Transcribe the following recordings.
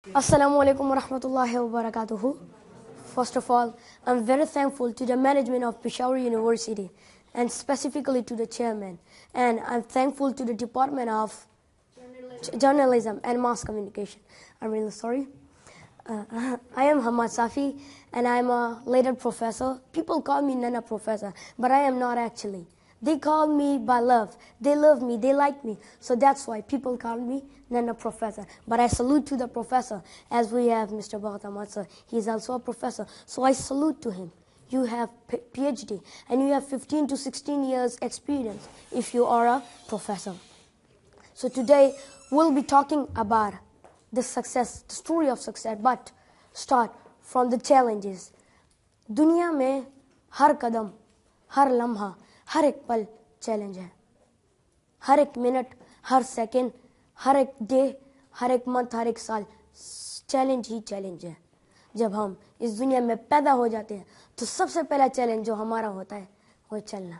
Assalamu alaikum wa rahmatullahi wa barakatuhu. First of all, I'm very thankful to the management of Peshawar University and specifically to the chairman. And I'm thankful to the Department of Journalism and Mass Communication. I'm really sorry. I am Hamad Safi and I'm a later professor. People call me Nana Professor, but I am not actually. They call me by love. They love me. They like me. So that's why people call me Nana Professor. But I salute to the professor, as we have Mr. Bhagat Ahmad sir. He's also a professor. So I salute to him. You have PhD and you have 15 to 16 years experience if you are a professor. So today we'll be talking about the success, the story of success, but start from the challenges. दुनिया में हर कदम, हर लम्हा, हर एक पल challenge है. हर एक minute, हर second, हर एक day, हर एक month, हर एक साल चैलेंज ही चैलेंज है. जब हम इस दुनिया में पैदा हो जाते हैं तो सबसे पहला चैलेंज जो हमारा होता है वो चलना.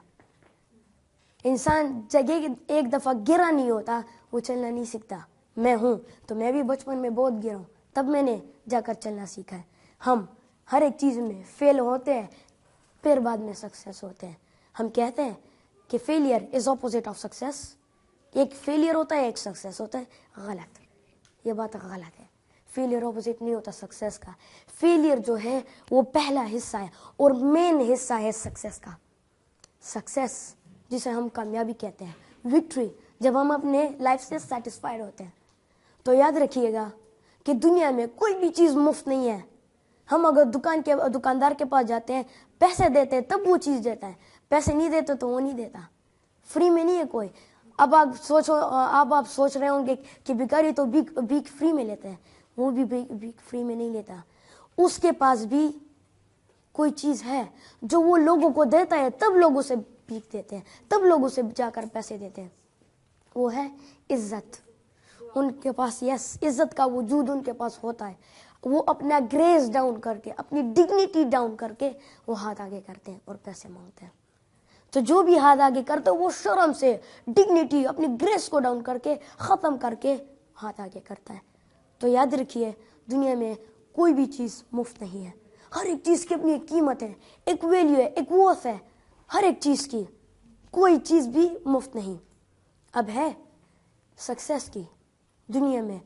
इंसान जगह एक दफ़ा गिरा नहीं होता, वो चलना नहीं सीखता. मैं हूँ तो मैं भी बचपन में बहुत गिरा हूँ, तब मैंने जाकर चलना सीखा है. हम हर एक चीज़ में फेल होते हैं, फिर बाद में सक्सेस होते हैं. हम कहते हैं कि failure is opposite of success. एक फेलियर होता है, एक सक्सेस होता है. गलत, ये बात गलत है. फेलियर ऑपोजिट नहीं होता सक्सेस का. फेलियर जो है वो पहला हिस्सा है और मेन हिस्सा है सक्सेस का. सक्सेस जिसे हम कामयाबी कहते हैं, विक्ट्री, जब हम अपने लाइफ से सेटिस्फाइड होते हैं. तो याद रखिएगा कि दुनिया में कोई भी चीज़ मुफ्त नहीं है. हम अगर दुकानदार के पास जाते हैं, पैसे देते हैं तब वो चीज़ देता है. पैसे नहीं देते तो वो नहीं देता. फ्री में नहीं है कोई. अब आप सोच रहे होंगे कि भिखारी तो भीख फ्री में लेते हैं. वो भी भीख फ्री में नहीं लेता. उसके पास भी कोई चीज़ है जो वो लोगों को देता है, तब लोगों से भीख देते हैं, तब लोगों से जाकर पैसे देते हैं. वो है इज्जत. उनके पास इज्जत का वजूद उनके पास होता है. वो अपना ग्रेस डाउन करके, अपनी डिग्निटी डाउन करके वो हाथ आगे करते हैं और पैसे मांगते हैं. तो जो भी हाथ आगे करते हैं वो शर्म से डिग्निटी, अपनी ग्रेस को डाउन करके, ख़त्म करके हाथ आगे करता है. तो याद रखिए, दुनिया में कोई भी चीज़ मुफ्त नहीं है. हर एक चीज़ की अपनी एक कीमत है, एक वैल्यू है, एक वर्थ है. हर एक चीज़ की, कोई चीज़ भी मुफ्त नहीं. अब है सक्सेस की. दुनिया में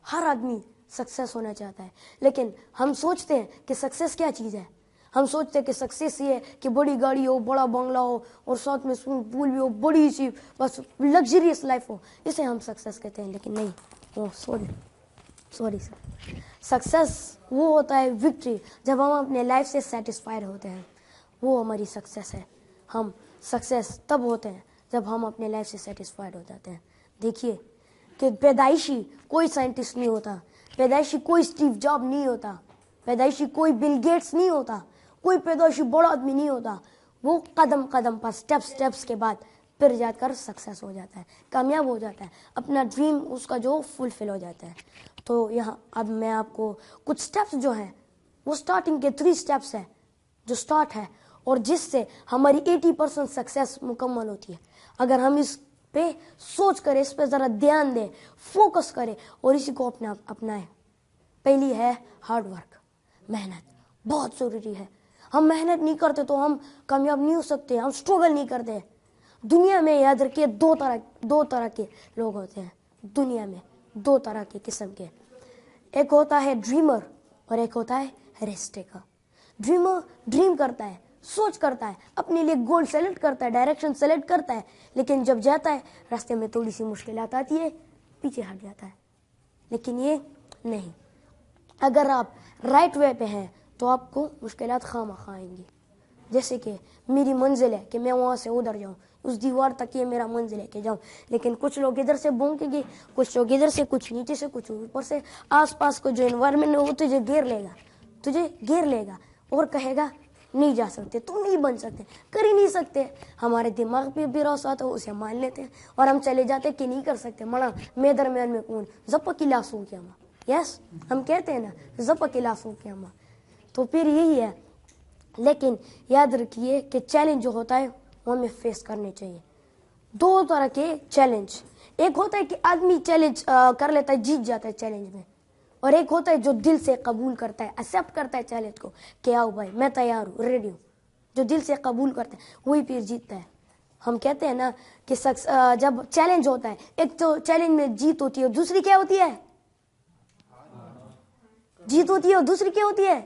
हर आदमी सक्सेस होना चाहता है, लेकिन हम सोचते हैं कि सक्सेस क्या चीज़ है. हम सोचते हैं कि सक्सेस ये है कि बड़ी गाड़ी हो, बड़ा बंगला हो और साथ में स्विमिंग पूल भी हो, बड़ी सी बस लग्जरियस लाइफ हो, इसे हम सक्सेस कहते हैं. लेकिन नहीं, सॉरी सर, सक्सेस वो होता है विक्ट्री, जब हम अपने लाइफ से सेटिस्फाइड होते हैं, वो हमारी सक्सेस है. हम सक्सेस तब होते हैं जब हम अपने लाइफ से सेटिस्फाइड हो जाते हैं. देखिए कि पैदाइशी कोई साइंटिस्ट नहीं होता, पैदाइशी कोई स्टीव जॉब नहीं होता, पैदाइशी कोई बिल गेट्स नहीं होता, कोई पैदाइशी बड़ा आदमी नहीं होता. वो कदम कदम पर स्टेप्स के बाद फिर जाकर सक्सेस हो जाता है, कामयाब हो जाता है, अपना ड्रीम उसका जो फुलफिल हो जाता है. तो यहाँ अब मैं आपको कुछ स्टेप्स जो हैं वो स्टार्टिंग के 3 स्टेप्स हैं जो स्टार्ट है और जिससे हमारी 80% सक्सेस मुकम्मल होती है. अगर हम इस पे सोच करें, इस पे ज़रा ध्यान दें, फोकस करें और इसी को अपनाएं. पहली है हार्ड वर्क, मेहनत बहुत ज़रूरी है. हम मेहनत नहीं करते तो हम कामयाब नहीं हो सकते, हम स्ट्रगल नहीं करते. दुनिया में याद रखिए दो तरह के लोग होते हैं. दुनिया में 2 तरह के किस्म के. एक होता है ड्रीमर और एक होता है रिस्क टेकर. ड्रीमर ड्रीम करता है, सोच करता है, अपने लिए गोल सेलेक्ट करता है, डायरेक्शन सेलेक्ट करता है, लेकिन जब जाता है रास्ते में थोड़ी सी मुश्किलात आती है, पीछे हट जाता है. लेकिन ये नहीं, अगर आप राइट वे पे हैं तो आपको मुश्किलात खामखा आएंगी. जैसे कि मेरी मंजिल है कि मैं वहाँ से उधर जाऊँ, उस दीवार तक ये मेरा मंजिल है कि जाऊँ, लेकिन कुछ लोग इधर से भौंकेंगे, कुछ लोग इधर से, कुछ नीचे से, कुछ ऊपर से. आसपास को जो एनवायरनमेंट है वो तुझे घेर लेगा और कहेगा नहीं जा सकते, तुम नहीं बन सकते, कर ही नहीं सकते. हमारे दिमाग पे भी रस आता है, उसे मान लेते हैं और हम चले जाते हैं कि नहीं कर सकते. मना मैं दरमियान में कौन जप की लाशों क्या माँ, यस हम कहते हैं ना जप की लाशों क्या माँ. तो फिर यही है. लेकिन याद रखिए कि चैलेंज जो होता है वो हमें फेस करने चाहिए. 2 तरह के चैलेंज. एक होता है कि आदमी चैलेंज कर लेता है, जीत जाता है चैलेंज में, اور ایک ہوتا ہے جو دل سے قبول کرتا ہے, ایکسیپٹ کرتا ہے چیلنج کو کہ آؤ بھائی میں تیار ہوں, ریڈی ہوں. جو دل سے قبول کرتا ہے وہی پھر جیتتا ہے. ہم کہتے ہیں نا کہ جب چیلنج ہوتا ہے, ایک تو چیلنج میں جیت ہوتی ہے اور دوسری کیا ہوتی ہے, جیت ہوتی ہے اور دوسری کیا ہوتی ہے,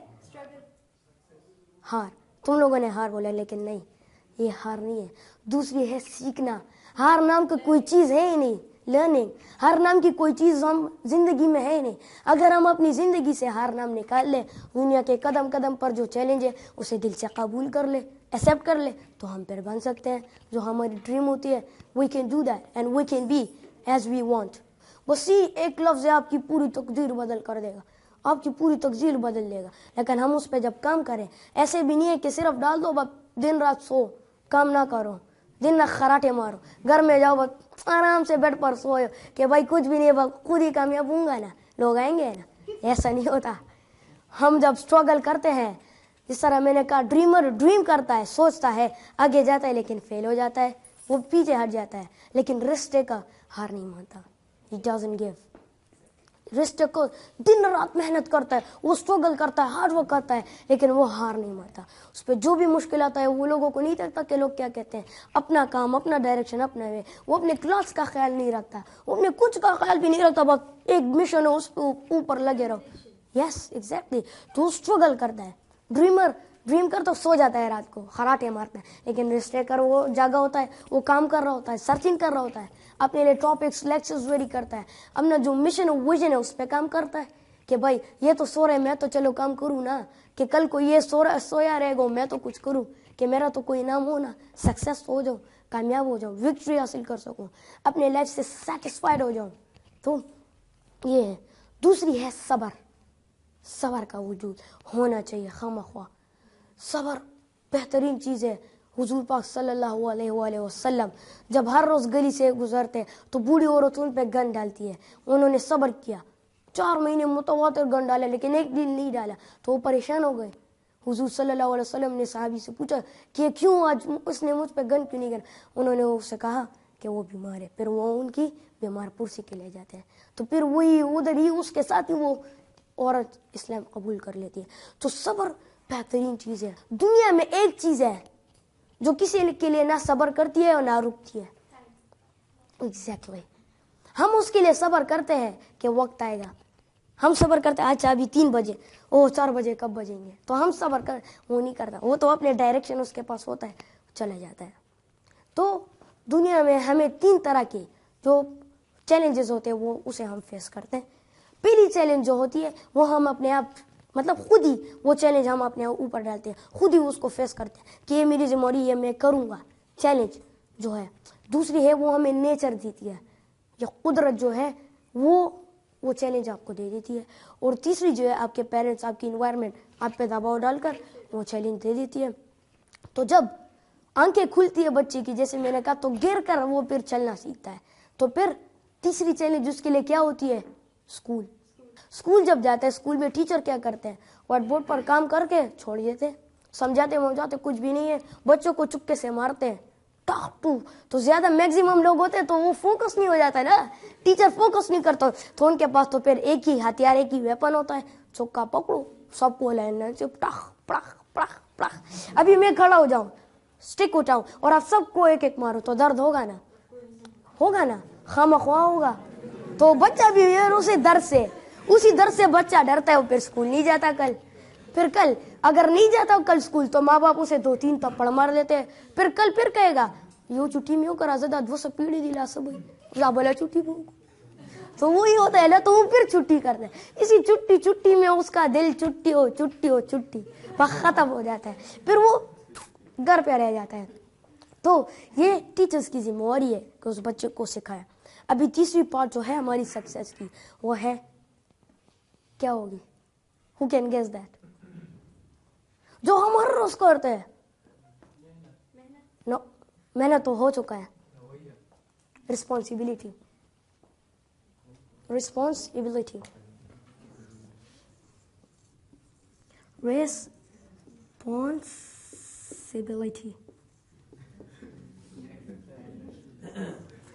ہار. تم لوگوں نے ہار بولا لیکن نہیں, یہ ہار نہیں ہے, دوسری ہے سیکھنا. ہار نام کا کوئی چیز ہے ہی نہیں. لرننگ, ہر نام کی کوئی چیز ہم زندگی میں ہے نہیں. اگر ہم اپنی زندگی سے ہار نام نکال لیں, دنیا کے قدم قدم پر جو چیلنج ہے اسے دل سے قبول کر لے, ایکسیپٹ کر لے, تو ہم پھر بن سکتے ہیں جو ہماری ڈریم ہوتی ہے. We can do that and we can be as we want. بس ایک لفظ ہے آپ کی پوری تقدیر بدل کر دے گا, آپ کی پوری تقدیر بدل دے گا. لیکن ہم اس پہ جب کام کریں, ایسے بھی نہیں ہے کہ صرف ڈال دو بس دن رات سو, کام نہ کرو, دن رات خراٹے مارو, گھر میں جاؤ بس آرام سے بیڈ پر سوئے کہ بھائی کچھ بھی نہیں ہے, خود ہی کامیاب ہوں گا نا, لوگ آئیں گے نا. ایسا نہیں ہوتا. ہم جب اسٹرگل کرتے ہیں, جس طرح میں نے کہا ڈریمر ڈریم کرتا ہے, سوچتا ہے, آگے جاتا ہے لیکن فیل ہو جاتا ہے, وہ پیچھے ہٹ جاتا ہے, لیکن رسٹ کا ہار نہیں مانتا. He doesn't give. رسٹ کو دن رات محنت کرتا ہے, وہ اسٹرگل کرتا ہے, ہارڈ ورک کرتا ہے, لیکن وہ ہار نہیں مانتا. اس پہ جو بھی مشکل آتا ہے وہ لوگوں کو نہیں دیکھتا کہ لوگ کیا کہتے ہیں. اپنا کام, اپنا ڈائریکشن, اپنا وے. وہ اپنے کلاس کا خیال نہیں رکھتا, وہ اپنے کچھ کا خیال بھی نہیں رکھتا, بس ایک مشن ہے اس پہ اوپر لگے رہو. Yes exactly. تو اسٹرگل کرتا ہے. ڈریمر ڈریم کر تو سو جاتا ہے رات کو, خراٹے مارتا ہے, لیکن رسٹ کر وہ جاگا ہوتا ہے, وہ کام کر رہا ہوتا ہے, سرچنگ کر رہا ہوتا ہے, اپنے لیے ٹاپکس لیکچرز ریڈی کرتا ہے, اپنا جو مشن ویژن ہے اس پہ کام کرتا ہے کہ بھائی یہ تو سو رہے, میں تو چلو کام کروں نا, کہ کل کو یہ سویا رہے گا, میں تو کچھ کروں کہ میرا تو کوئی نام ہو نا, سکسیس ہو جاؤ, کامیاب ہو جاؤں, وکٹری حاصل کر سکوں, اپنے لائف سے سیٹسفائڈ ہو جاؤں. تو یہ ہے. دوسری ہے صبر. صبر کا وجود ہونا چاہیے خواہ. صبر بہترین چیز ہے. حضور پاک صلی اللہ علیہ وآلہ وسلم جب ہر روز گلی سے گزرتے تو بوڑھی عورت ان پہ گن ڈالتی ہے, انہوں نے صبر کیا, 4 مہینے متواتر گن ڈالا, لیکن ایک دن نہیں ڈالا تو وہ پریشان ہو گئے. حضور صلی اللہ علیہ وسلم نے صحابی سے پوچھا کہ کیوں آج اس نے مجھ پہ گن کیوں نہیں گنا. انہوں نے اس سے کہا کہ وہ بیمار ہے. پھر وہ ان کی بیمار پرسی کے لے جاتے ہیں, تو پھر وہی ادھر ہی اس کے ساتھ ہی وہ عورت اسلام قبول کر لیتی ہے. تو صبر بہترین چیز ہے. دنیا میں ایک چیز ہے جو کسی کے لیے نہ صبر کرتی ہے اور نہ رکتی ہے. ایگزیکٹلی. ہم اس کے لیے صبر کرتے ہیں کہ وقت آئے گا. ہم صبر کرتے ہیں اچھا ابھی 3 بجے, 4 بجے کب بجیں گے, تو ہم صبر کر, وہ نہیں کرتا. وہ تو اپنے ڈائریکشن اس کے پاس ہوتا ہے, چلا جاتا ہے. تو دنیا میں ہمیں 3 طرح کے جو چیلنجز ہوتے ہیں وہ اسے ہم فیس کرتے ہیں. پہلی چیلنج جو ہوتی ہے وہ ہم اپنے آپ, مطلب خود ہی وہ چیلنج ہم اپنے اوپر ڈالتے ہیں, خود ہی اس کو فیس کرتے ہیں کہ یہ میری ذمہ داری ہے, میں کروں گا. چیلنج جو ہے. دوسری ہے وہ ہمیں نیچر دیتی ہے, یا قدرت جو ہے وہ چیلنج آپ کو دے دیتی ہے. اور تیسری جو ہے آپ کے پیرنٹس, آپ کی انوائرمنٹ آپ پہ دباؤ ڈال کر وہ چیلنج دے دیتی ہے. تو جب آنکھیں کھلتی ہے بچے کی, جیسے میں نے کہا, تو گر کر وہ پھر چلنا سیکھتا ہے. تو پھر تیسری چیلنج اس کے لیے کیا ہوتی ہے, اسکول. اسکول جب جاتا ہے, اسکول میں ٹیچر کیا کرتے ہیں, وائٹ بورڈ پر کام کر کے چھوڑ دیتے, سمجھاتے کچھ بھی نہیں ہے, بچوں کو چپکے سے مارتے ہیں. تو زیادہ میکسیمم لوگ ہوتے ہیں تو وہ فوکس نہیں ہو جاتا ہے نا, ٹیچر فوکس نہیں کرتا, تو ان کے پاس تو پھر ایک ہی ہتھیار, ایک ہی ویپن ہوتا ہے, چوکا پکڑو, سب کو لینا پڑھ. ابھی میں کھڑا ہو جاؤں, سٹک اٹھاؤں اور آپ سب کو ایک ایک مارو, تو درد ہوگا نا, خواہ ہوگا. تو بچہ بھی اسی در سے بچہ ڈرتا ہے, وہ پھر اسکول نہیں جاتا. پھر کل اگر نہیں جاتا کل اسکول تو ماں باپ اسے 2-3 تھپڑ مار دیتے ہیں. پھر کل پھر کہے گا یہ چھٹی میں کرا زدہ 200 پیڑھی دلا سب بولا چھٹی میں, تو وہی ہوتا ہے نا, تو وہ پھر چھٹی کرتے ہیں. اسی چھٹی میں اس کا دل چھٹی ختم ہو جاتا ہے, پھر وہ گھر پہ رہ جاتا ہے. تو یہ ٹیچرز کی ذمہ داری ہے کہ اس بچے کو سکھایا. ابھی تیسری پارٹ جو ہے ہماری سکسیس کی, وہ ہے کیا ہوگی, who can guess that, جو ہم ہر روز کرتے ہیں. نو, محنت تو ہو چکا ہے. رسپانسبلٹی.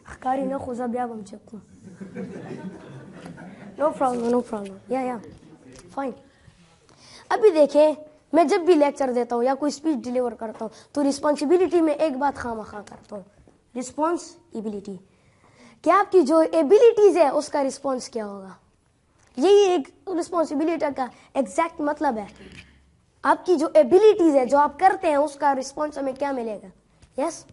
اخکاری نه خو زه بیا به هم چک کوم. नो प्रॉब्लम, या फाइन। अभी देखें, मैं जब भी लेक्चर देता हूँ या कोई स्पीच डिलीवर करता हूँ तो रिस्पॉन्सिबिलिटी में एक बात खामखा करता हूँ, रिस्पॉन्सिबिलिटी। क्या आपकी जो एबिलिटीज है उसका रिस्पॉन्स क्या होगा? यही एक रिस्पॉन्सिबिलिटी का एग्जैक्ट मतलब है। आपकी जो एबिलिटीज है, जो आप करते हैं, उसका रिस्पॉन्स हमें क्या मिलेगा? यस।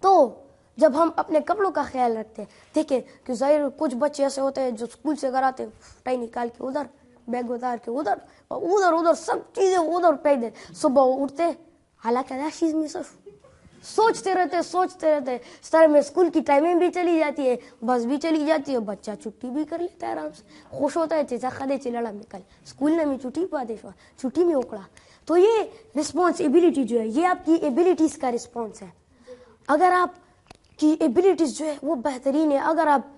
तो जब हम अपने कपड़ों का ख्याल रखते हैं, देखिए कि जाहिर कुछ बच्चे ऐसे होते हैं जो स्कूल से घर आते हैं, टाई निकाल के उधर, बैग उतार के उधर, और उधर उधर सब चीजें उधर फेंक दे। सुबह उठते, हालांकि सोचते रहते इस तरह में स्कूल की टाइमिंग भी चली जाती है, बस भी चली जाती है, बच्चा छुट्टी भी कर लेता है आराम से, खुश होता है, चेचा खादे चिलड़ा निकल स्कूल ने भी छुट्टी पा दे, छुट्टी में उकड़ा। तो ये रिस्पॉन्सिबिलिटी जो है, ये आपकी एबिलिटीज का रिस्पॉन्स है। अगर आप की एबिलिटीज जो है वो बेहतरीन है, अगर आप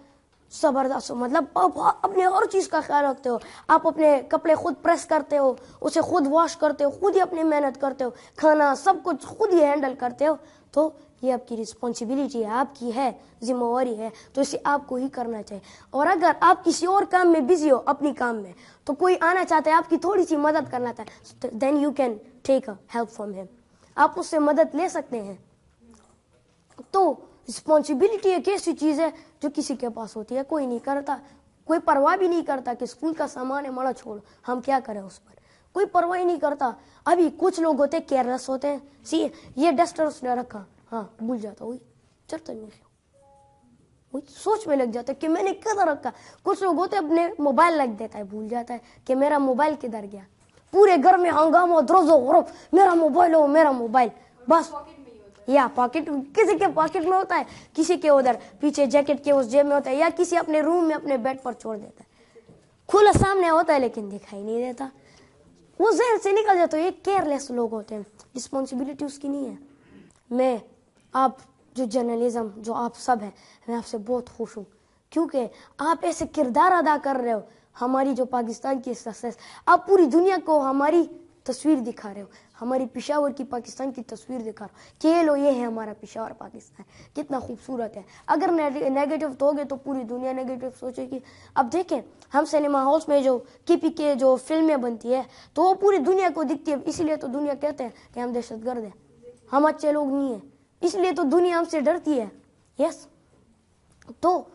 जबरदस्त हो, मतलब आप अपने हर चीज का ख्याल रखते हो, आप अपने कपड़े खुद प्रेस करते हो, उसे खुद वॉश करते हो, खुद ही अपनी मेहनत करते हो, खाना सब कुछ खुद ही हैंडल करते हो, तो ये आपकी रिस्पॉन्सिबिलिटी है, आपकी है, जिम्मेवारी है, तो इसे आपको ही करना चाहिए। और अगर आप किसी और काम में बिजी हो, अपनी काम में, तो कोई आना चाहता है आपकी थोड़ी सी मदद करना चाहता है, then you can take a help from him, आप उससे मदद ले सकते हैं। तो रिस्पॉन्सिबिलिटी एक ऐसी चीज है जो किसी के पास होती है, कोई नहीं करता, कोई परवाह भी नहीं करता कि स्कूल का सामान है, मड़ा छोड़, हम क्या करें उस पर, कोई परवाह ही नहीं करता। अभी कुछ लोग होते हैं केयरलेस होते हैं, सी ये डस्टर उसने रखा, हाँ भूल जाता, वही चलता नहीं, वही सोच में लग जाता है कि मैंने किधर रखा। कुछ लोग होते हैं अपने मोबाइल रख देता है, भूल जाता है कि मेरा मोबाइल किधर गया, पूरे घर में हंगामा, द्रोजो गौरव, मेरा मोबाइल हो, मेरा मोबाइल, बस या पॉकेट, किसी के पॉकेट में होता है, किसी के उधर पीछे जैकेट के उस जेब में होता है, या किसी अपने रूम में अपने बेड पर छोड़ देता है, खुला सामने होता है लेकिन दिखाई नहीं देता, वो जहन से निकल जाता है। ये केयरलेस लोग होते हैं, रिस्पॉन्सिबिलिटी उसकी नहीं है। मैं आप जो जर्नलिज्म जो आप सब हैं, मैं आपसे बहुत खुश हूँ, क्योंकि आप ऐसे किरदार अदा कर रहे हो, हमारी जो पाकिस्तान की सक्सेस, आप पूरी दुनिया को हमारी तस्वीर दिखा रहे हो, हमारी पेशावर की पाकिस्तान की तस्वीर दिखा रहे हो कि लो ये है हमारा पेशावर पाकिस्तान, कितना खूबसूरत है। अगर नेगेटिव दोगे तो पूरी दुनिया नेगेटिव सोचेगी। अब देखें, हम सिनेमा हाउस में जो KPK जो फिल्में बनती है तो वो पूरी दुनिया को दिखती है, इसलिए तो दुनिया कहते हैं कि हम दहशतगर्द हैं, हम अच्छे लोग नहीं हैं, इसलिए तो दुनिया हमसे डरती है। यस, तो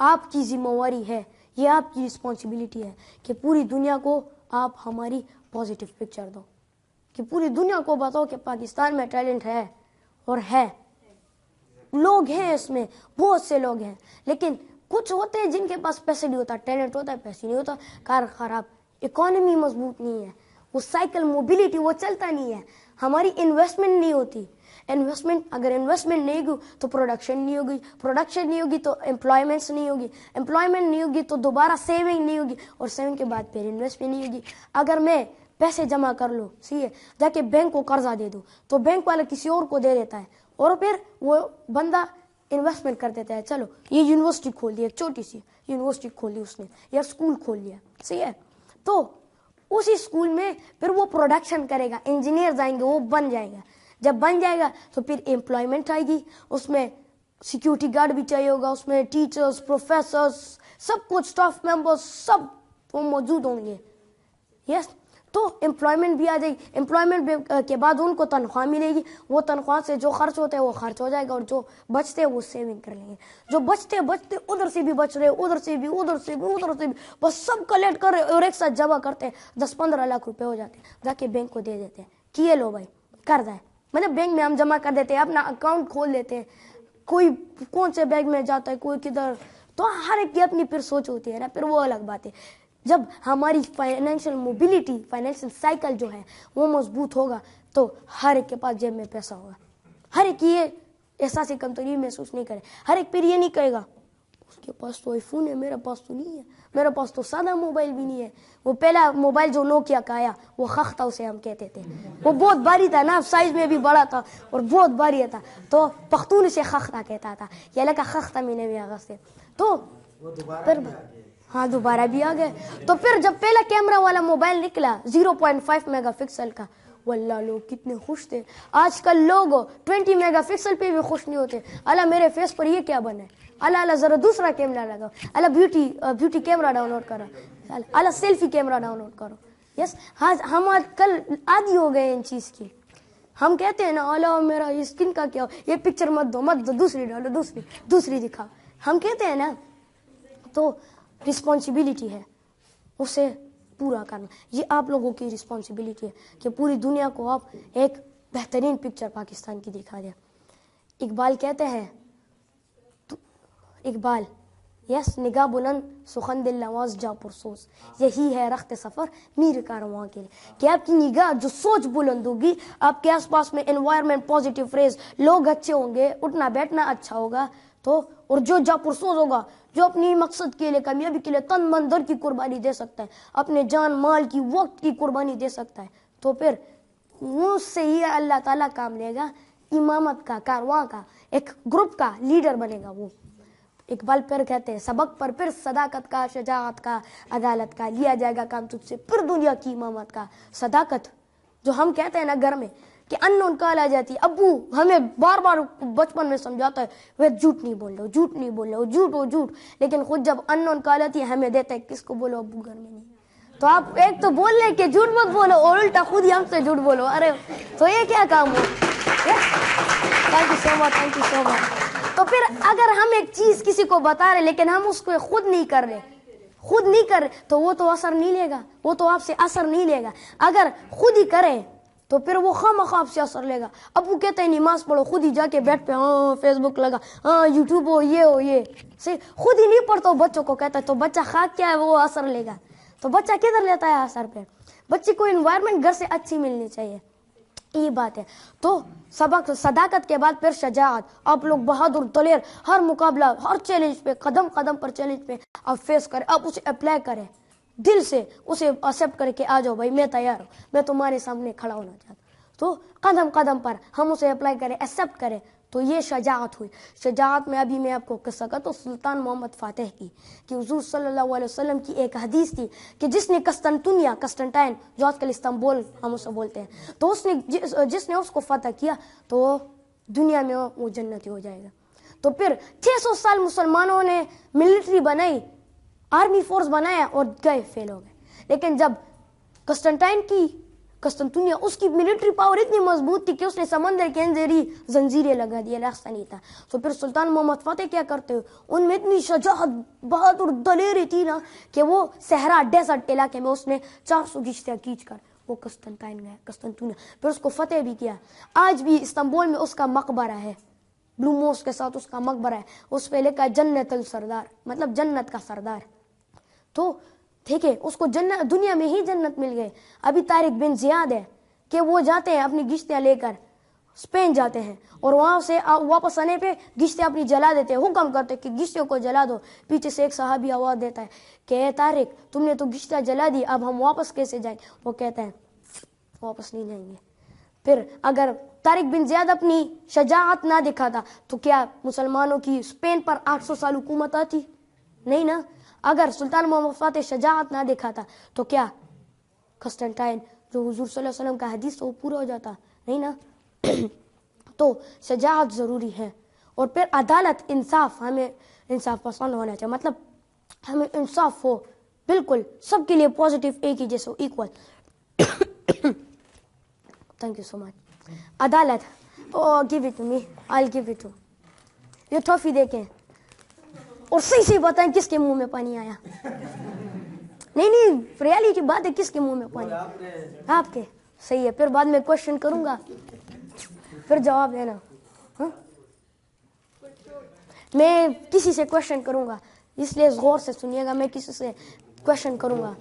आपकी जिम्मेवारी है, ये आपकी रिस्पॉन्सिबिलिटी है कि पूरी दुनिया को आप हमारी पॉजिटिव पिक्चर दो, कि पूरी दुनिया को बताओ कि पाकिस्तान में टैलेंट है, और है, लोग हैं इसमें, बहुत से लोग हैं, लेकिन कुछ होते हैं जिनके पास पैसे नहीं होता, टैलेंट होता है, पैसे नहीं होता, कार खराब, इकोनॉमी मजबूत नहीं है, वो साइकिल मोबिलिटी वो चलता नहीं है, हमारी इन्वेस्टमेंट नहीं होती। इन्वेस्टमेंट, अगर इन्वेस्टमेंट नहीं होगी तो प्रोडक्शन नहीं होगी, प्रोडक्शन नहीं होगी तो एम्प्लॉयमेंट्स नहीं होगी, एम्प्लॉयमेंट नहीं होगी तो दोबारा सेविंग नहीं होगी, और सेविंग के बाद फिर इन्वेस्टमेंट नहीं होगी। अगर मैं पैसे जमा कर लो, सही है, जाके बैंक को कर्जा दे दो, तो बैंक वाला किसी और को दे देता है, और फिर वो बंदा इन्वेस्टमेंट कर देता है, चलो ये यूनिवर्सिटी खोल दी, एक छोटी सी यूनिवर्सिटी खोल ली उसने, या स्कूल खोल लिया, सही है, तो उसी स्कूल में फिर वो प्रोडक्शन करेगा, इंजीनियर आएंगे, वो बन जाएगा, जब बन जाएगा तो फिर एम्प्लॉयमेंट आएगी, उसमें सिक्योरिटी गार्ड भी चाहिए होगा, उसमें टीचर्स, प्रोफेसर्स, सब कुछ, स्टाफ मेंबर्स सब वो मौजूद होंगे। यस, तो एम्प्लॉयमेंट भी आ जाएगी, एम्प्लॉयमेंट के बाद उनको तनख्वाह मिलेगी, वो तनख्वाह से जो खर्च होता है वो खर्च हो जाएगा, और जो बचते हैं वो सेविंग कर लेंगे, जो बचते उधर से भी बच रहे, उधर से भी, बस सब कलेक्ट कर रहे और एक साथ जमा करते हैं, 10-15 लाख रुपए हो जाते हैं, जाके बैंक को दे देते हैं कि ये लो भाई कर्जा है, मतलब बैंक में हम जमा कर देते हैं, अपना अकाउंट खोल देते हैं, कोई कौन से बैंक में जाता है, कोई किधर, तो हर एक की अपनी फिर सोच होती है ना, फिर वो अलग बात है। जब हमारी फाइनेंशियल मोबिलिटी, फाइनेंशियल साइकिल जो है वो मजबूत होगा तो हर एक के पास जेब में पैसा होगा, हर एक ये एहसास कमतरी महसूस नहीं करे, हर एक फिर ये नहीं कहेगा उसके पास तो आईफोन है, मेरे पास तो नहीं है, मेरे पास तो सादा मोबाइल भी नहीं है। वो पहला मोबाइल जो नोकिया का आया वो खख था, उसे हम कहते थे, वो बहुत भारी था ना, साइज में भी बड़ा था और बहुत भारी था, तो पख्तून इसे खख्ता कहता था, ये लगा खख्ता मैंने भी आगा से, तो फिर हाँ दोबारा भी आ गए। तो फिर जब पहला कैमरा वाला मोबाइल निकला 0.5 मेगापिक्सल का, वल्लाह लोग कितने खुश थे। आजकल लोग 20 मेगापिक्सल पे भी खुश नहीं होते, अला मेरे फेस पर ये क्या बने, अल्लाह अल्लाह ज़रा दूसरा कैमरा लगाओ, अल्लाह ब्यूटी कैमरा डाउनलोड करो, अल्लाह सेल्फी कैमरा डाउनलोड करो। यस, हम आजकल आदी हो गए इन चीज़ की। हम कहते हैं ना अल्लाह मेरा ये स्किन का क्या हो, ये पिक्चर मत दो दूसरी डालो, दूसरी दिखाओ, हम कहते हैं ना। तो रिस्पॉन्सिबिलिटी है उसे पूरा करना। ये आप लोगों की रिस्पॉन्सिबिलिटी है कि पूरी दुनिया को आप एक बेहतरीन पिक्चर पाकिस्तान की दिखा दें। इकबाल कहते हैं, इकबाल यस निगाह बुलंद सुखन दिल नवाज जा पुरसोस, यही है रख्त सफ़र मीर कारवां के लिए, कि आपकी निगाह जो सोच बुलंद होगी, आपके आसपास में एनवायरनमेंट पॉजिटिव फ्रेज, लोग अच्छे होंगे, उठना बैठना अच्छा होगा, तो और जो जा पुरसोस होगा, जो अपनी मकसद के लिए कामयाबी के लिए तन मन धन की कुर्बानी दे सकता है, अपने जान माल की वक्त की कुर्बानी दे सकता है, तो फिर उससे ही अल्लाह ताला काम लेगा, इमामत का, कारवां का, एक ग्रुप का लीडर बनेगा वो। इकबाल फिर कहते हैं, सबक पर फिर सदाकत का, शजाअत का, अदालत का लिया जाएगा काम तुझसे, फिर दुनिया की इमामत का। सदाकत जो हम कहते हैं ना घर में कि अननोन कॉल आ जाती है, अब्बू हमें बार बार बचपन में समझाता है वह झूठ नहीं बोल रहे हो, झूठ नहीं बोल रहे हो, झूठ हो झूठ, लेकिन खुद जब अननोन कॉल आती है हमें देता है किसको बोलो अब्बू घर में नहीं। तो आप एक तो बोल रहे कि झूठ मत बोलो और उल्टा खुद ही हमसे झूठ बोलो, अरे तो ये क्या काम हो। Thank you so much, thank you so much. तो फिर अगर हम एक चीज किसी को बता रहे लेकिन हम उसको खुद नहीं कर रहे तो वो तो असर नहीं लेगा, वो तो आपसे असर नहीं लेगा। अगर खुद ही करें तो फिर वो खामखा आपसे असर लेगा। अब वो कहते हैं नमाज पढ़ो, खुद ही जाके बैठ पे हाँ फेसबुक लगा, हाँ यूट्यूब हो ये से खुद ही नहीं पढ़ता, बच्चों को कहता है तो बच्चा खा क्या है वो असर लेगा। तो बच्चा किधर लेता है असर पे? बच्चे को एनवायरनमेंट घर से अच्छी मिलनी चाहिए, ये बात है। तो सबक सदाकत के बाद फिर शजाअत, आप लोग बहादुर दलेर, हर मुकाबला हर चैलेंज पे कदम कदम पर चैलेंज पे आप फेस करें, आप उसे अप्लाई करें, दिल से उसे एक्सेप्ट करके आ जाओ भाई मैं तैयार हूँ, मैं तुम्हारे सामने खड़ा होना चाहता हूँ। तो कदम कदम पर हम उसे अप्लाई करें, एक्सेप्ट करें, तो ये शजाअत हुई। शजाअत में अभी मैं आपको किस्सा का तो सुल्तान मोहम्मद फातिह की कि हुजूर सल्लल्लाहु अलैहि वसल्लम की एक हदीस थी कि जिसने कस्टंटाइन जो आजकल इस्तांबुल हम उसे बोलते हैं, तो उसने जिसने उसको फतह किया तो दुनिया में वो जन्नती हो जाएगा। तो फिर 600 साल मुसलमानों ने मिलिट्री बनाई, आर्मी फोर्स बनाया और गए फेल हो गए। लेकिन जब कस्टंटाइनिया उसकी मिलिट्री पावर इतनी मजबूत थी कि उसने समंदर के अंदर ही जंजीरें लगा दी, रास्ता नहीं था। तो फिर सुल्तान मोहम्मद फातिह क्या करते हो, उनमें इतनी शजाअत बहादुर दलेरी थी ना कि वो सहरा डेजर्ट इलाके में उसने 400 किश्तियां खींच कर वो कस्टंटाइन गया, कस्टंटुनिया, फिर उसको फतेह भी किया। आज भी इस्तांबुल में उसका मकबरा है, ब्लू मोस्क के साथ उसका मकबरा है, उस पे लिखा जन्नतुल सरदार, मतलब जन्नत का सरदार। तो ठीक है, उसको जन्नत दुनिया में ही जन्नत मिल गई। अभी तारिक बिन जियाद है कि वो जाते हैं अपनी किश्तियां लेकर स्पेन जाते हैं और वहां से वापस आने पे किश्तियां अपनी जला देते हैं, हुक्म करते हैं कि किश्तियों को जला दो। पीछे से एक सहाबी आवाज देता है कि तारिक तुमने तो किश्तियां जला दी, अब हम वापस कैसे जाएं? वो कहता है वापस नहीं जाएंगे। फिर अगर तारिक बिन जियाद अपनी शजाअत ना दिखाता तो क्या मुसलमानों की स्पेन पर 800 साल हुकूमत आती? नहीं ना। अगर सुल्तान मोहम्मद फातिह शजाअत ना दिखाता तो क्या कस्टंटाइन जो हुजूर सल्लल्लाहु अलैहि वसल्लम का हदीस तो पूरा हो जाता? नहीं ना। तो शजाअत जरूरी है। और फिर अदालत, इंसाफ, हमें इंसाफ पसंद होना चाहिए, मतलब हमें इंसाफ हो बिल्कुल सबके लिए, पॉजिटिव एक ही जैसे equal. Thank you so much. अदालत, give it to me, I give it to ये ट्रॉफी देखें और सही सही बताएं किसके मुंह में पानी आया। नहीं रियलिटी बात है, किसके मुंह में पानी? आपके। सही है, फिर बाद में क्वेश्चन करूंगा, फिर जवाब देना। हाँ? मैं किसी से क्वेश्चन करूंगा, इसलिए गौर से सुनिएगा, मैं किसी से क्वेश्चन करूंगा।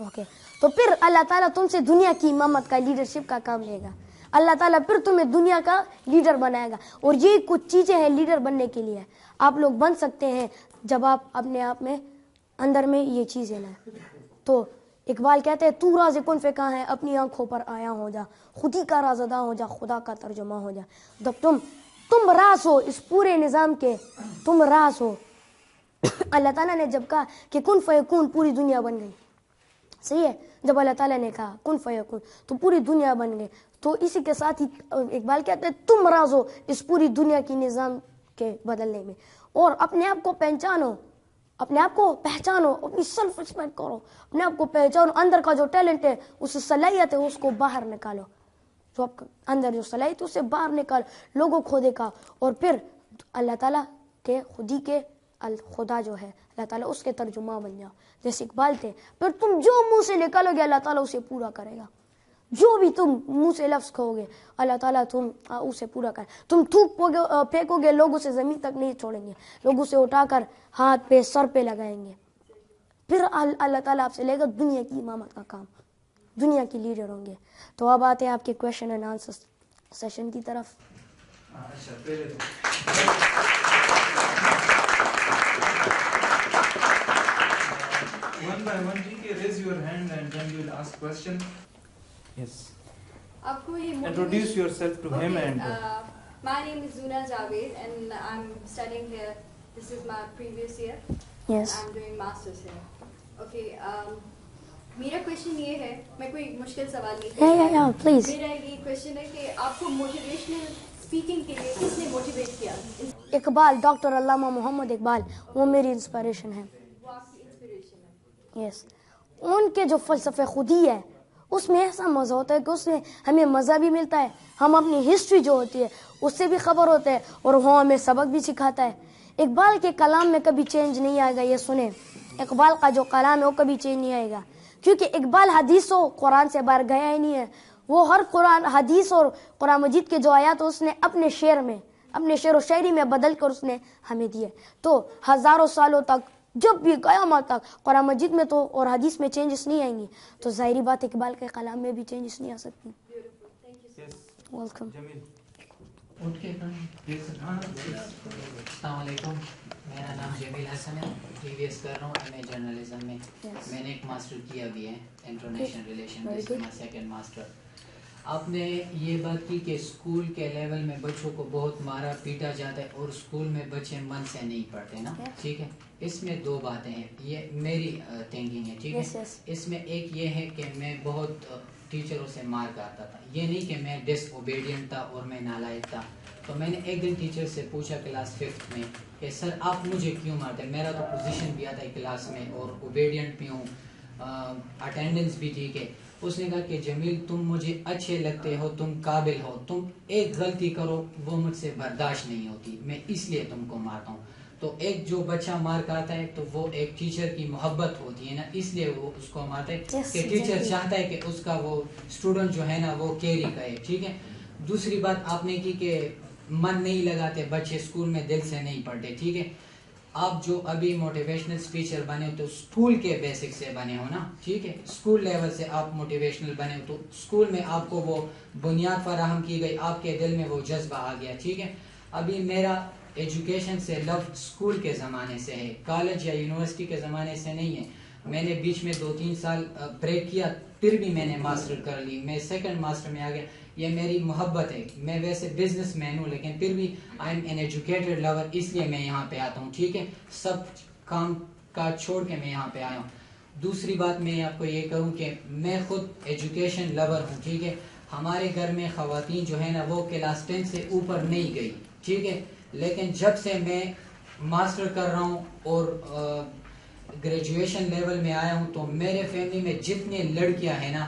ओके, तो फिर अल्लाह ताला तुमसे दुनिया की इमामत का, लीडरशिप का काम लेगा। अल्लाह ताला फिर तुम्हें दुनिया का लीडर बनाएगा। और ये कुछ चीजें हैं लीडर बनने के लिए, आप लोग बन सकते हैं जब आप अपने आप में अंदर में ये चीजें लाएं। तो इकबाल कहते हैं तू राज़ कुन फे कहाँ है, अपनी आंखों पर आया हो जा, खुद ही का राज़दा हो जा, खुदा का तर्जुमा हो जा। जब तुम राज हो इस पूरे निज़ाम के, तुम राज हो। अल्लाह ताला ने जब कहा कि कुन फयकून, पूरी दुनिया बन गई। सही है, जब अल्लाह ताला ने कहा कुन फयकून तो पूरी दुनिया बन गई। तो इसी के साथ ही इकबाल कहते हैं तुम राज हो इस पूरी दुनिया की निज़ाम کے بدلنے میں. اور اپنے آپ کو پہچانو, اپنے آپ کو پہچانو, اپنی سیلف ریسپیکٹ کرو, اپنے آپ کو پہچانو, اندر کا جو ٹیلنٹ ہے, اس صلاحیت ہے, اس کو باہر نکالو, جو آپ اندر جو صلاحیت ہے اسے باہر نکالو, لوگوں کو دیکھا, اور پھر اللہ تعالیٰ کے خودی کے خدا جو ہے اللہ تعالیٰ اس کے ترجمہ بن جاؤ. جیسے اقبال تھے, پھر تم جو منہ سے نکالو گے اللہ تعالیٰ اسے پورا کرے گا. جو بھی تم منہ سے لفظ کہو گے اللہ تعالیٰ تم اسے پورا کرے. تم تھوک پھینکو گے, لوگ اسے زمین تک نہیں چھوڑیں گے, لوگ اسے اٹھا کر ہاتھ پہ سر پہ لگائیں گے. پھر اللہ تعالیٰ آپ سے لے گا دنیا کی امامت کا کام, دنیا کی لیڈر ہوں گے. تو اب آتے ہیں آپ کے کویشچن اینڈ آنسر سیشن کی طرف. One by one, raise your hand and then you will ask question. Yes. Introduce yourself to him and. My name is Zuna Javed and I'm studying here. This is my previous year. Yes. I'm doing masters here. Okay. میرا question یہ ہے, میں کوئی مشکل سوال نہیں ہے, please. میرا یہ کویشچن ہے کہ آپ کو موٹیویشنل اسپیکنگ کے لیے کس نے موٹیویٹ کیا؟ اقبال, ڈاکٹر علامہ محمد اقبال, وہ میری انسپریشن ہے. وہ آپ کی انسپریشن ہے؟ یس. ان کے جو فلسفے خودی ہے اس میں ایسا مزہ ہوتا ہے کہ اس میں ہمیں مزہ بھی ملتا ہے, ہم اپنی ہسٹری جو ہوتی ہے اس سے بھی خبر ہوتے ہیں, اور وہ ہمیں سبق بھی سکھاتا ہے. اقبال کے کلام میں کبھی چینج نہیں آئے گا, یہ سنیں, اقبال کا جو کلام ہے وہ کبھی چینج نہیں آئے گا, کیونکہ اقبال حدیث و قرآن سے باہر گیا ہی نہیں ہے. وہ ہر قرآن حدیث اور قرآن مجید کے جو آیات اس نے اپنے شعر میں, اپنے شعر و شاعری میں بدل کر اس نے ہمیں دیے. تو ہزاروں سالوں تک, جب بھی قیامت تک قرآن مجید میں تو اور حدیث میں چینجز نہیں آئیں گی, تو ظاہری بات اقبال کے کلام میں بھی چینجز نہیں آ سکتی. ویلکم. السلام علیکم, میرا نام جمیل حسن ہے, پریویس کر رہا ہوں ایم اے جرنلزم میں. میں نے ایک ماسٹر کیا بھی ہے انٹرنیشنل ریلیشن, سیکنڈ ماسٹر. آپ نے یہ بات کی کہ اسکول کے لیول میں بچوں کو بہت مارا پیٹا جاتا ہے اور اسکول میں بچے من سے نہیں پڑھتے نا, ٹھیک ہے. اس میں دو باتیں ہیں, یہ میری تھنکنگ ہے, ٹھیک ہے. اس میں ایک یہ ہے کہ میں بہت ٹیچروں سے مار کھاتا تھا, یہ نہیں کہ میں ڈس اوبیڈینٹ تھا اور میں نالائق تھا. تو میں نے ایک دن ٹیچر سے پوچھا کلاس 5th میں کہ سر آپ مجھے کیوں مارتے, میرا تو پوزیشن بھی آتا ہے کلاس میں اور اوبیڈینٹ بھی ہوں, اٹینڈنس بھی ٹھیک ہے. اس نے کہا کہ جمیل تم مجھے اچھے لگتے ہو, تم قابل ہو, تم ایک غلطی کرو وہ مجھ سے برداشت نہیں ہوتی, میں اس لیے تم کو مارتا ہوں. تو ایک جو بچہ مار کھاتا ہے تو وہ ایک ٹیچر کی محبت ہوتی ہے نا, اس لیے وہ اس کو مارتا ہے کہ ٹیچر چاہتا ہے کہ اس کا وہ اسٹوڈنٹ جو ہے نا وہ کیری کرے, ٹھیک ہے. دوسری بات آپ نے کی کہ من نہیں لگاتے بچے اسکول میں, دل سے نہیں پڑھتے, ٹھیک ہے. آپ جو ابھی موٹیویشنل اسپیچر بنے ہو تو اسکول کے بیسک سے بنے ہو نا, ٹھیک ہے. اسکول لیول سے آپ موٹیویشنل بنے ہو تو اسکول میں آپ کو وہ بنیاد فراہم کی گئی, آپ کے دل میں وہ جذبہ آ گیا, ٹھیک ہے. ابھی میرا ایجوکیشن سے لو اسکول کے زمانے سے ہے, کالج یا یونیورسٹی کے زمانے سے نہیں ہے. میں نے بیچ میں 2-3 سال بریک کیا, پھر بھی میں نے ماسٹر کر لی, میں سیکنڈ ماسٹر میں آ گیا. یہ میری محبت ہے, میں ویسے بزنس مین ہوں لیکن پھر بھی I am an educated lover, اس لیے میں یہاں پہ آتا ہوں, ٹھیک ہے. سب کام کاج چھوڑ کے میں یہاں پہ آیا ہوں. دوسری بات میں آپ کو یہ کہوں کہ میں خود ایجوکیشن لور ہوں, ٹھیک ہے. ہمارے گھر میں خواتین جو ہے نا وہ کلاس 10 سے اوپر نہیں گئی, ٹھیک ہے. لیکن جب سے میں ماسٹر کر رہا ہوں اور گریجویشن لیول میں آیا ہوں تو میرے فیملی میں جتنے لڑکیاں ہیں نا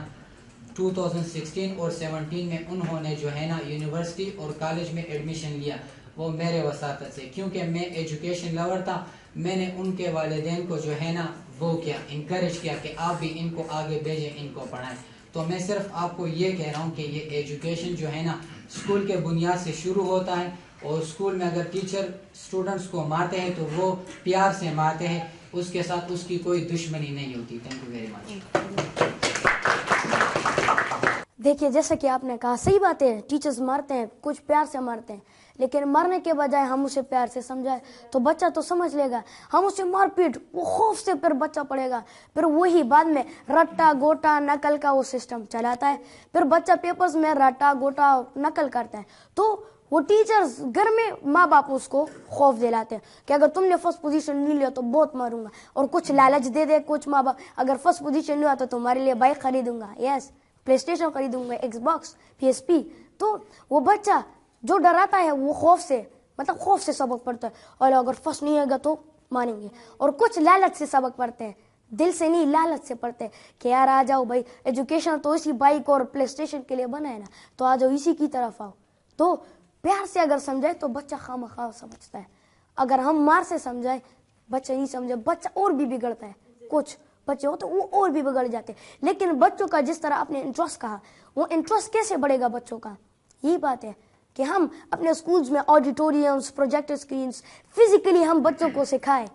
2016 اور 17 میں انہوں نے جو ہے نا یونیورسٹی اور کالج میں ایڈمیشن لیا, وہ میرے وساطت سے, کیونکہ میں ایجوکیشن لور تھا. میں نے ان کے والدین کو جو ہے نا وہ کیا انکریج کیا کہ آپ بھی ان کو آگے بھیجیں, ان کو پڑھائیں. تو میں صرف آپ کو یہ کہہ رہا ہوں کہ یہ ایجوکیشن جو ہے نا اسکول کے بنیاد سے شروع ہوتا ہے, اور اسکول میں اگر ٹیچر اسٹوڈنٹس کو مارتے ہیں تو وہ پیار سے مارتے ہیں, اس کے ساتھ اس کی کوئی دشمنی نہیں ہوتی. Thank you very much. دیکھیے جیسا کہ آپ نے کہا, صحیح بات ہے, ٹیچرز مارتے ہیں, کچھ پیار سے مارتے ہیں, لیکن مرنے کے بجائے ہم اسے پیار سے سمجھائیں تو بچہ تو سمجھ لے گا. ہم اسے مار پیٹ, وہ خوف سے پھر بچہ پڑھے گا, پھر وہی بعد میں رٹا گوٹا نقل کا وہ سسٹم چلاتا ہے, پھر بچہ پیپرز میں رٹا گوٹا نقل کرتا ہے. تو وہ ٹیچرز گھر میں ماں باپ اس کو خوف دلاتے ہیں کہ اگر تم نے فرسٹ پوزیشن نہیں لیا تو بہت ماروں گا, اور کچھ لالچ دے دے کچھ ماں باپ, اگر فرسٹ پوزیشن لیا تو تمہارے لیے بائک خریدوں گا, یس پلے اسٹیشن خریدوں گا, ایکس باکس, PSP. تو وہ بچہ جو ڈراتا ہے وہ خوف سے मतलब खौफ से सबक पढ़ता है, और अगर फर्स्ट नहीं आएगा तो मानेंगे. और कुछ लालच से सबक पढ़ते हैं, दिल से नहीं लालच से पढ़ते हैं कि यार आ जाओ भाई, एजुकेशन तो इसी बाइक और प्ले स्टेशन के लिए बना है ना, तो आ जाओ इसी की तरफ आओ. तो प्यार से अगर समझाए तो बच्चा खामखा समझता है. अगर हम मार से समझाए बच्चा नहीं समझे, बच्चा और भी बिगड़ता है. कुछ बच्चे होते वो और भी बिगड़ जाते हैं. लेकिन बच्चों का जिस तरह आपने इंटरेस्ट कहा, वो इंटरेस्ट कैसे बढ़ेगा बच्चों का? यही बात है कि हम अपने स्कूल्स में ऑडिटोरियम्स, प्रोजेक्टर स्क्रीन्स, फिजिकली हम बच्चों को सिखाएं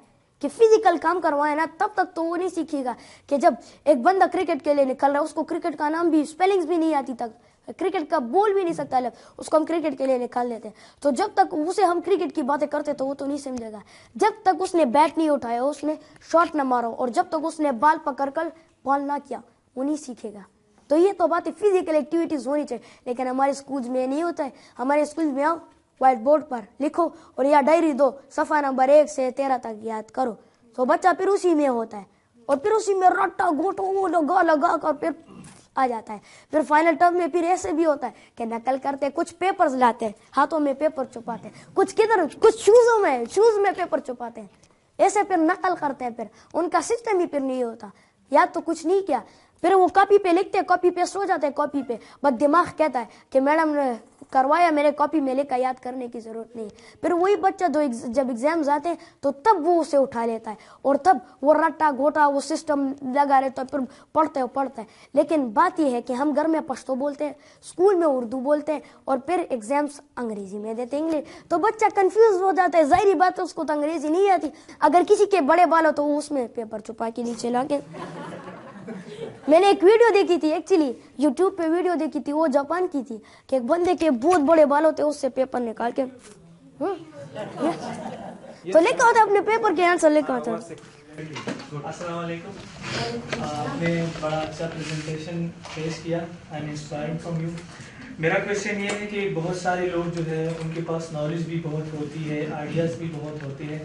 कि फिजिकल काम करवाए ना, तब तक तो वो नहीं सीखेगा कि जब एक बंदा क्रिकेट के लिए निकल रहा है, उसको क्रिकेट का नाम भी, स्पेलिंग्स भी नहीं आती, तक क्रिकेट का बोल भी नहीं सकता, उसको हम क्रिकेट के लिए निकाल देते हैं. तो जब तक उसे हम क्रिकेट की बातें करते तो वो तो नहीं समझेगा. जब तक उसने बैट नहीं उठाया, उसने शॉट ना मारा, और जब तक उसने बॉल पकड़कर बॉल ना किया, वो नहीं सीखेगा. तो ये तो बात है, फिजिकल एक्टिविटीज होनी चाहिए. लेकिन हमारे स्कूल में नहीं होता है. हमारे स्कूल में आओ, व्हाइट बोर्ड पर लिखो और या डायरी दो, सफा नंबर 1 से 13 तक याद करो. तो बच्चा फिर उसी में होता है, और फिर उसी में रट्टा गोटो लगा कर फिर आ जाता है. फिर फाइनल टर्म में फिर ऐसे भी होता है कि नकल करते हैं, कुछ पेपर्स लाते हैं, हाथों में पेपर छुपाते हैं, कुछ किधर, कुछ शूज में पेपर छुपाते हैं, ऐसे फिर नकल करते हैं. फिर उनका सिस्टम ही फिर नहीं होता, याद तो कुछ नहीं किया. फिर वो कॉपी पे लिखते हैं, कॉपी पेस्ट हो जाते हैं कॉपी पे, बस दिमाग कहता है कि मैडम ने करवाया, मेरे कॉपी में लेकर, याद करने की जरूरत नहीं. फिर वही बच्चा जब एग्जाम्स आते हैं तो तब वो उसे उठा लेता है, और तब वो रट्टा गोटा वो सिस्टम लगा रहता है, फिर पढ़ता है. लेकिन बात यह है कि हम घर में पश्तो बोलते हैं, स्कूल में उर्दू बोलते हैं, और फिर एग्जाम्स अंग्रेजी में देते हैं, इंग्लिश. तो बच्चा कंफ्यूज हो जाता है. जाहिर बात है उसको तो अंग्रेजी नहीं आती. अगर किसी के बड़े बाल हो तो वो उसमें पेपर छुपा के नीचे ला के. मैंने एक वीडियो देखी थी, एक्चुअली यूट्यूब पे वीडियो देखी थी, वो जापान की थी, कि एक बंदे के बहुत बड़े बाल होते, उससे पेपर निकाल के तो लेकर होता अपने पेपर के आंसर लेकर होता. अस्सलाम वालेकुम. आपने बड़ा अच्छा प्रेजेंटेशन पेश किया. I am inspired from you. मेरा क्वेश्चन ये है कि बहुत सारे लोग जो है उनके पास नॉलेज भी बहुत होती है, आइडियाज़ भी बहुत होते हैं,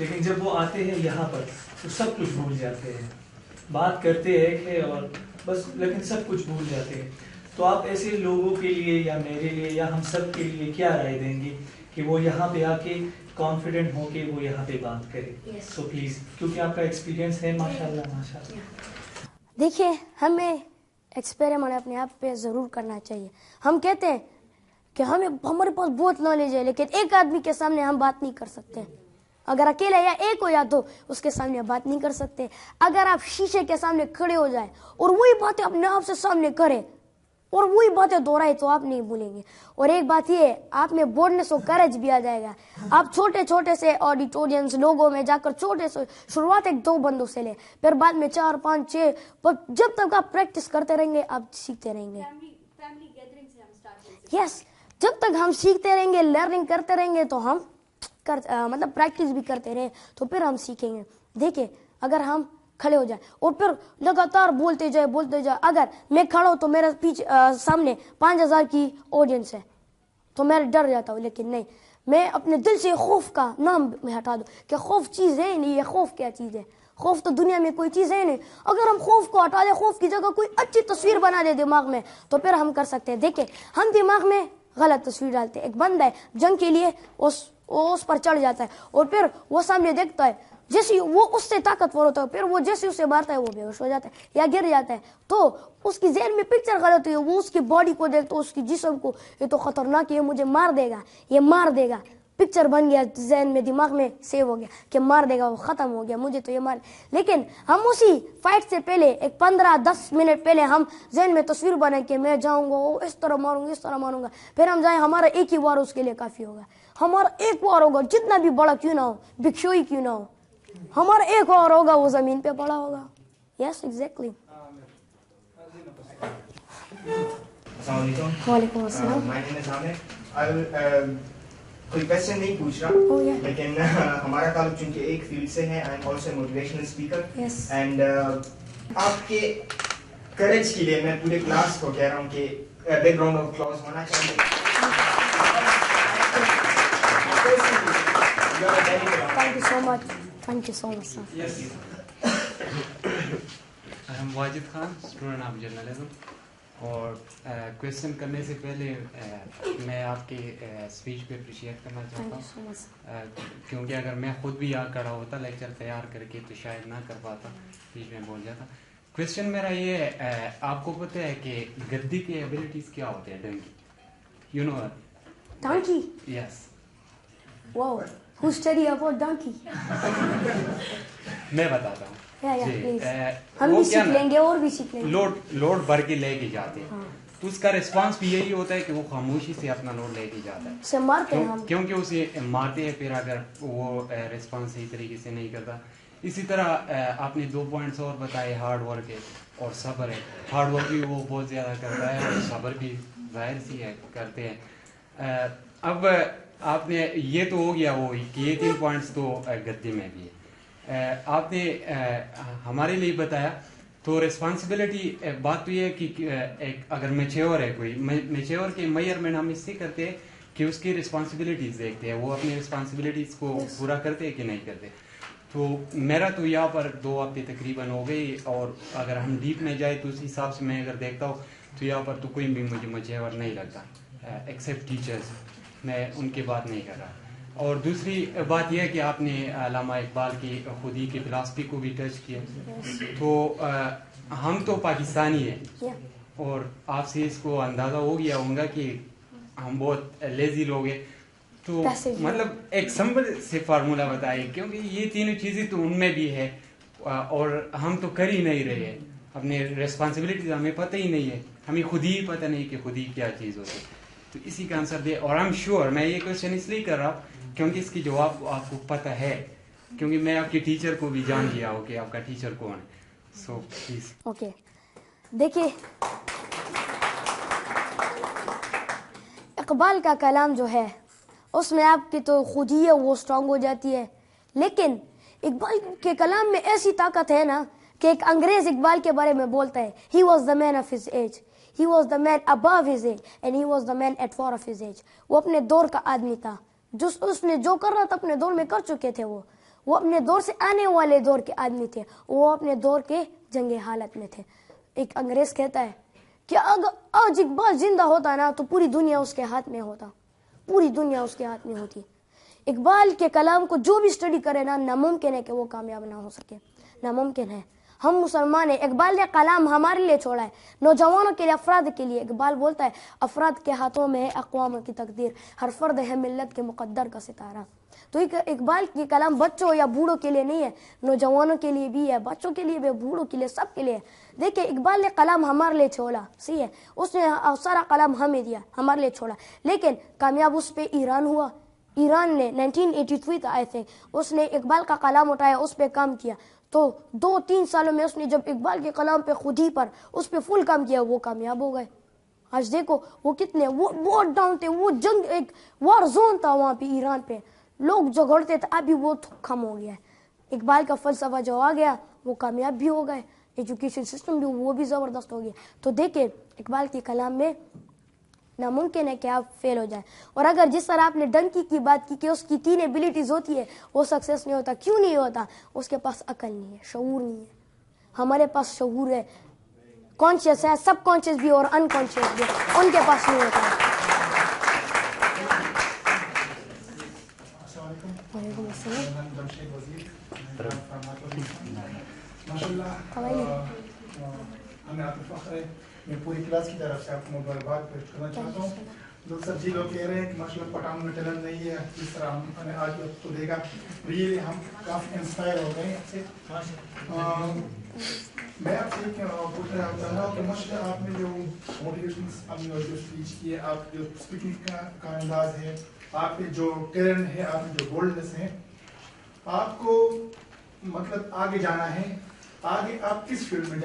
लेकिन जब वो आते हैं यहाँ पर तो सब कुछ भूल जाते हैं. बात करते हैं और बस, लेकिन सब कुछ भूल जाते हैं. तो आप ऐसे लोगों के लिए या मेरे लिए या हम सब के लिए क्या राय देंगे कि वो यहाँ पे आके कॉन्फिडेंट होके वो यहाँ पे बात करें? सो प्लीज, क्योंकि आपका एक्सपीरियंस है माशाल्लाह माशाल्लाह. देखिए, हमें एक्सपेरिमेंट अपने आप पे ज़रूर करना चाहिए. हम कहते हैं कि हमारे पास बहुत नॉलेज है, लेकिन एक आदमी के सामने हम बात नहीं कर सकते. अगर अकेला या एक हो या दो, उसके सामने बात नहीं कर सकते. अगर आप शीशे के सामने खड़े हो जाए और वही बातें अपने आप से सामने करें और वही बातें दोहराए तो आप नहीं भूलेंगे. और एक बात ये है, आप में बोल्डनेस और करेज भी आ जाएगा. आप छोटे छोटे से ऑडिटोरियम्स, लोगों में जाकर छोटे से शुरुआत 1-2 बंदों से ले, फिर बाद में 4, 5, 6, पर जब तक आप प्रैक्टिस करते रहेंगे आप सीखते रहेंगे. यस, जब तक हम सीखते रहेंगे, लर्निंग करते रहेंगे, तो हम मतलब प्रैक्टिस भी करते रहे तो फिर हम सीखेंगे. देखिए, अगर हम खड़े हो जाए और फिर लगातार बोलते जाए, अगर मैं खड़ा हूं तो मेरे पीछे सामने 5000 की ऑडियंस है तो मैं डर जाता हूँ. लेकिन नहीं, मैं अपने दिल से खौफ का नाम में हटा दूं कि खौफ चीज़ है नहीं. ये खौफ क्या चीज़ है? खौफ तो दुनिया में कोई चीज़ है नहीं. अगर हम खौफ को हटा दें, खौफ की जगह कोई अच्छी तस्वीर बना दे दिमाग में, तो फिर हम कर सकते हैं. देखिए, हम दिमाग में गलत तस्वीर डालते हैं. एक बंदा है जंग के लिए, उस पर चढ़ जाता है और फिर वो सामने देखता है, जैसे वो उससे ताकतवर होता है, फिर वो जैसे उसे मारता है वो बेहोश हो जाता है या गिर जाता है. तो उसकी ज़हन में पिक्चर गलत है. वो उसकी बॉडी को देखता है, उसकी जिस्म को, ये तो खतरनाक है, ये मुझे मार देगा, ये मार देगा. पिक्चर बन गया जहन में, दिमाग में सेव हो गया कि मार देगा, वो खत्म हो गया, मुझे तो ये मार. लेकिन हम उसी फाइट से पहले एक 15-10 मिनट पहले हम जहन में तस्वीर बनाए कि मैं जाऊंगा, इस तरह मारूंगा, इस तरह मारूंगा. फिर हम जाए, हमारा एक ही वार उसके लिए काफी होगा. हमारा एक वार होगा, जितना भी बड़ा क्यों ना हो, भिक्षुई क्यों ना हो, हमारा एक वार होगा, वो जमीन पे पड़ा होगा. Yes, exactly. वालेकुम अस्सलाम. कोई क्वेश्चन नहीं पूछ रहा, लेकिन हमारा ताल्लुक चूंकि एक फील्ड से है, I am also motivational speaker, and आपके करेज के लिए मैं पूरे क्लास को कह रहा हूँ कि बैकग्राउंड ऑफ क्लॉज होना चाहिए. Thank you so much, sir. Yes. I am Wajid Khan, student of journalism. اور کویشچن کرنے سے پہلے میں آپ کی اسپیچ پہ اپریشیٹ کرنا چاہتا ہوں کیونکہ اگر میں خود بھی یاد کھڑا ہوتا لیکچر تیار کر کے تو شاید نہ کر پاتا, بیچ میں بول جاتا. کویشچن میرا یہ ہے, آپ کو پتہ ہے کہ گدی کے ایبلٹیز کیا ہوتے ہیں donkey? You know donkey? Yes. Wow, who study about donkey? میں بتاتا ہوں. ہم بھی سیکھ لیں گے اور بھی سیکھ لیں گے. لوڈ بھر کے لے کے جاتے ہیں تو اس کا ریسپانس بھی یہی ہوتا ہے کہ وہ خاموشی سے اپنا لوڈ لے کے جاتا ہے. اسے مارتے ہیں ہم, کیونکہ اسے مارتے ہیں پھر اگر وہ ریسپانس صحیح طریقے سے نہیں کرتا. اسی طرح آپ نے 2 پوائنٹس اور بتائے, ہارڈ ورک ہے اور صبر ہے. ہارڈ ورک بھی وہ بہت زیادہ کرتا ہے اور صبر بھی ظاہر سی ہے کرتے ہیں. اب آپ نے یہ تو ہو گیا وہ کہ یہ 3 پوائنٹس تو گدی میں بھی ہے. آپ نے ہمارے لیے بتایا تو ریسپانسبلٹی بات تو یہ ہے کہ ایک اگر میچیور ہے کوئی, میچیور کے میئرمنٹ ہم اس سے کرتے ہیں کہ اس کی رسپانسبلٹیز دیکھتے ہیں, وہ اپنی رسپانسبلٹیز کو پورا کرتے ہیں کہ نہیں کرتے. تو میرا تو یہاں پر 2 ہفتے تقریباً ہو گئی, اور اگر ہم ڈیپ میں جائے تو اس حساب سے میں اگر دیکھتا ہوں تو یہاں پر تو کوئی بھی مجھے میچیور نہیں لگتا ایکسیپٹ ٹیچرز. میں ان کی بات نہیں کر رہا. اور دوسری بات یہ ہے کہ آپ نے علامہ اقبال کی خودی کی فلاسفی کو بھی ٹچ کیا. تو ہم تو پاکستانی ہیں اور آپ سے اس کو اندازہ ہو گیا ہوگا کہ ہم بہت لیزی لوگ ہیں. تو مطلب ایک سمپل سے فارمولہ بتائیے, کیونکہ یہ تینوں چیزیں تو ان میں بھی ہے اور ہم تو کر ہی نہیں رہے ہیں. اپنے ریسپانسبلٹیز ہمیں پتہ ہی نہیں ہے, ہمیں خود ہی پتہ نہیں کہ خود ہی کیا چیز ہوتی ہے. تو اسی کا آنسر دے. اور آئی ایم شیور میں یہ کویشچن اس لیے کر رہا ہوں کیونکہ اس کی جواب آپ کو پتہ ہے, کیونکہ میں آپ کے ٹیچر کو بھی جان گیا ہوں کہ آپ کا ٹیچر کون ہے. So please. اوکے, دیکھیے اقبال کا کلام جو ہے اس میں آپ کی تو خود ہی ہے وہ اسٹرانگ ہو جاتی ہے, لیکن اقبال کے کلام میں ایسی طاقت ہے نا کہ ایک انگریز اقبال کے بارے میں بولتا ہے, he was the man of his age, he was the man above his age and he was the man at war of his age. وہ اپنے دور کا آدمی تھا, جو اس نے جو کر رہا تھا اپنے دور میں کر چکے تھے. وہ اپنے دور سے آنے والے دور کے آدمی تھے, وہ اپنے دور کے جنگ حالت میں تھے. ایک انگریز کہتا ہے کہ اگر آج اقبال زندہ ہوتا نا تو پوری دنیا اس کے ہاتھ میں ہوتا, پوری دنیا اس کے ہاتھ میں ہوتی. اقبال کے کلام کو جو بھی اسٹڈی کرے نا, ناممکن ہے کہ وہ کامیاب نہ ہو سکے, ناممکن ہے. ہم مسلمان ہیں, اقبال نے کلام ہمارے لیے چھوڑا ہے, نوجوانوں کے لیے, افراد کے لیے. اقبال بولتا ہے افراد کے ہاتھوں میں ہے اقوام کی تقدیر, ہر فرد ہے ملت کے مقدر کا ستارہ. تو اقبال کی کلام بچوں یا بوڑھوں کے لیے نہیں ہے, نوجوانوں کے لیے بھی ہے, بچوں کے لیے بھی, بوڑھوں کے لیے, سب کے لیے. دیکھیں اقبال نے کلام ہمارے لیے چھوڑا, صحیح ہے, اس نے سارا کلام ہمیں دیا, ہمارے لیے چھوڑا, لیکن کامیاب اس پہ ایران ہوا. ایران نے 1983 تھا آئی تھنک, اس نے اقبال کا کلام اٹھایا, اس پہ کام کیا. تو 2-3 سالوں میں اس نے جب اقبال کے کلام پہ خود ہی پر اس پہ فل کام کیا, وہ کامیاب ہو گئے. آج دیکھو وہ کتنے وہ ڈاؤن تھے, وہ جنگ ایک وار زون تھا وہاں پہ ایران پہ, لوگ جھگڑتے تھے, ابھی وہ کم ہو گیا ہے. اقبال کا فلسفہ جو آ گیا وہ کامیاب بھی ہو گئے, ایجوکیشن سسٹم بھی وہ بھی زبردست ہو گیا. تو دیکھیں اقبال کے کلام میں ناممکن ہے کہ آپ فیل ہو جائیں. اور اگر جس طرح آپ نے ڈنکی کی بات کی کہ اس کی 3 ایبلٹیز ہوتی ہے, وہ سکسیس نہیں ہوتا. کیوں نہیں ہوتا؟ اس کے پاس عقل نہیں ہے, شعور نہیں ہے. ہمارے پاس شعور ہے, کانشیس ہے, سب کانشیس بھی اور ان کانشیس بھی, ان کے پاس نہیں ہوتا ہے. وعلیکم السلام. ہمیں آپ کو فخر ہے, میں پوری کلاس کی طرف سے آپ کو مبارکباد پیش کرنا چاہتا ہوں. سب لوگ کہہ رہے ہیں کہ ماشاء اللہ پٹھان میں ٹیلنٹ نہیں ہے, جس طرح ہم نے آج تو دیکھا, ریئلی ہم کافی انسپائر ہو گئے ہیں آپ سے. میں آپ سے پوچھنا چاہتا ہوں کہ ماشاء اللہ آپ نے جو موٹیویشن آپ نے جو اسپیچ کی ہے, آپ جو اسپیکنگ کا انداز ہے, آپ کے جو ٹیلنٹ ہے, آپ کے جو بولڈنس ہے, آپ کو مطلب آگے جانا ہے, آگے آپ کس فیلڈ میں